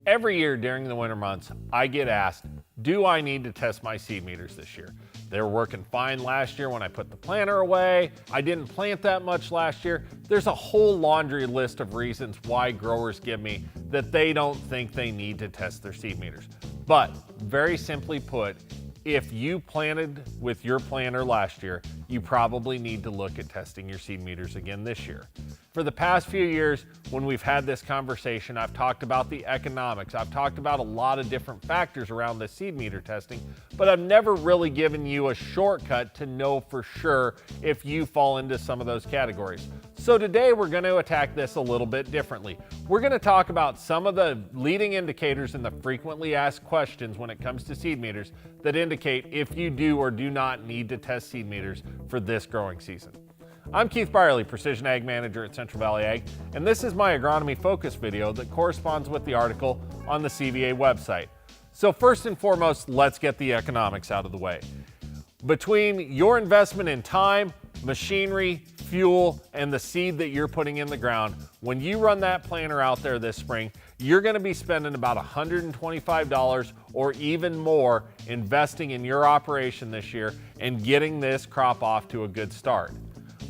Every year during the winter months, I get asked, do I need to test my seed meters this year? They were working fine last year when I put the planter away. I didn't plant that much last year. There's a whole laundry list of reasons why growers give me that they don't think they need to test their seed meters. But very simply put, if you planted with your planter last year, you probably need to look at testing your seed meters again this year. For the past few years, when we've had this conversation, I've talked about the economics. I've talked about a lot of different factors around the seed meter testing, but I've never really given you a shortcut to know for sure if you fall into some of those categories. So today we're going to attack this a little bit differently. We're going to talk about some of the leading indicators and the frequently asked questions when it comes to seed meters that indicate if you do or do not need to test seed meters for this growing season. I'm Keith Byerly, Precision Ag Manager at Central Valley Ag, and this is my agronomy focus video that corresponds with the article on the CVA website. So first and foremost, let's get the economics out of the way. Between your investment in time, machinery, fuel, and the seed that you're putting in the ground, when you run that planter out there this spring, you're going to be spending about $125 or even more investing in your operation this year and getting this crop off to a good start.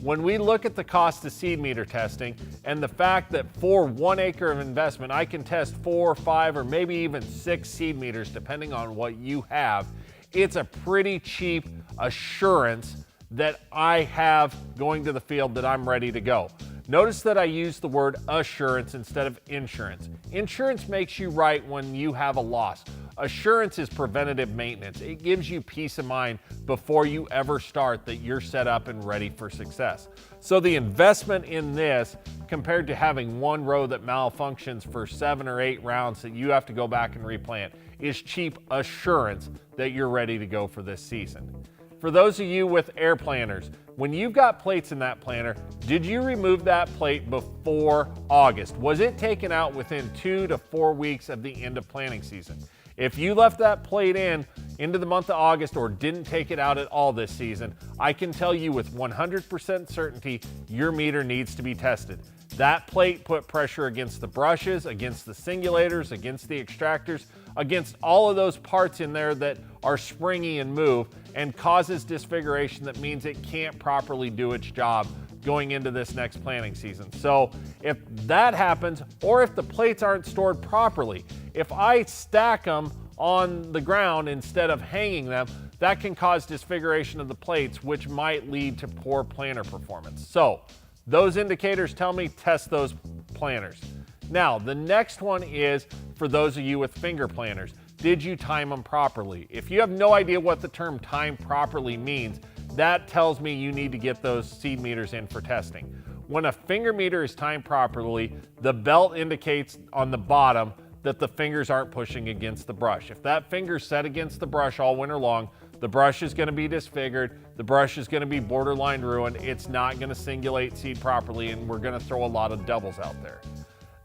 When we look at the cost of seed meter testing and the fact that for 1 acre of investment, I can test 4, 5, or maybe even 6 seed meters depending on what you have, it's a pretty cheap assurance that I have going to the field that I'm ready to go. Notice that I use the word assurance instead of insurance. Insurance makes you right when you have a loss. Assurance is preventative maintenance. It gives you peace of mind before you ever start that you're set up and ready for success. So the investment in this compared to having one row that malfunctions for 7 or 8 rounds that you have to go back and replant is cheap assurance that you're ready to go for this season. For those of you with air planters, when you've got plates in that planter, did you remove that plate before August? Was it taken out within 2 to 4 weeks of the end of planting season? If you left that plate in into the month of August or didn't take it out at all this season, I can tell you with 100% certainty your meter needs to be tested. That plate put pressure against the brushes, against the singulators, against the extractors, against all of those parts in there that are springy and move and causes disfiguration that means it can't properly do its job going into this next planting season. So if that happens, or if the plates aren't stored properly, if I stack them on the ground instead of hanging them, that can cause disfiguration of the plates, which might lead to poor planter performance. So those indicators tell me test those planters. Now, the next one is for those of you with finger planters. Did you time them properly? If you have no idea what the term time properly means, that tells me you need to get those seed meters in for testing. When a finger meter is timed properly, the belt indicates on the bottom that the fingers aren't pushing against the brush. If that finger's set against the brush all winter long, the brush is going to be disfigured, the brush is going to be borderline ruined, it's not going to singulate seed properly, and we're going to throw a lot of doubles out there.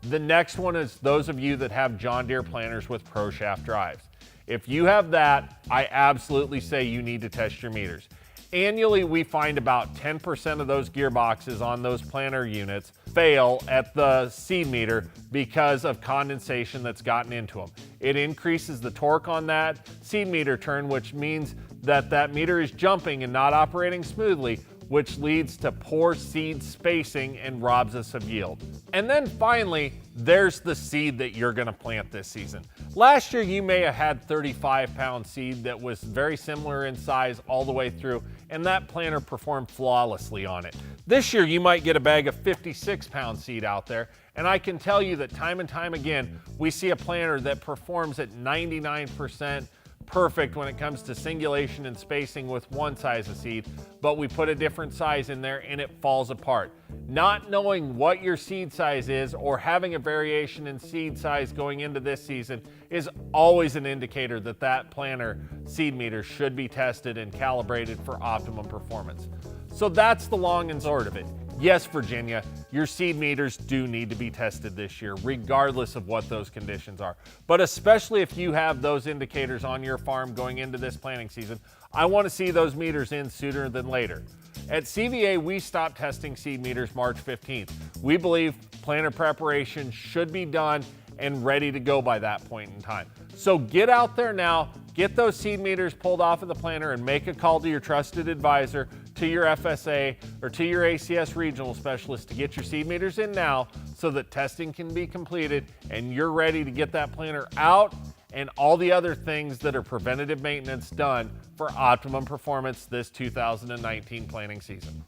The next one is those of you that have John Deere planters with Pro Shaft drives. If you have that, I absolutely say you need to test your meters. Annually, we find about 10% of those gearboxes on those planter units fail at the seed meter because of condensation that's gotten into them. It increases the torque on that seed meter turn, which means that that meter is jumping and not operating smoothly, which leads to poor seed spacing and robs us of yield. And then finally, there's the seed that you're gonna plant this season. Last year, you may have had 35-pound seed that was very similar in size all the way through, and that planter performed flawlessly on it. This year, you might get a bag of 56-pound seed out there, and I can tell you that time and time again, we see a planter that performs at 99% perfect when it comes to singulation and spacing with one size of seed, but we put a different size in there and it falls apart. Not knowing what your seed size is or having a variation in seed size going into this season is always an indicator that that planter seed meter should be tested and calibrated for optimum performance. So that's the long and short of it. Yes, Virginia, your seed meters do need to be tested this year, regardless of what those conditions are. But especially if you have those indicators on your farm going into this planting season, I want to see those meters in sooner than later. At CVA, we stopped testing seed meters March 15th. We believe planter preparation should be done and ready to go by that point in time. So get out there now, get those seed meters pulled off of the planter, and make a call to your trusted advisor, to your FSA, or to your ACS regional specialist to get your seed meters in now so that testing can be completed and you're ready to get that planter out and all the other things that are preventative maintenance done for optimum performance this 2019 planting season.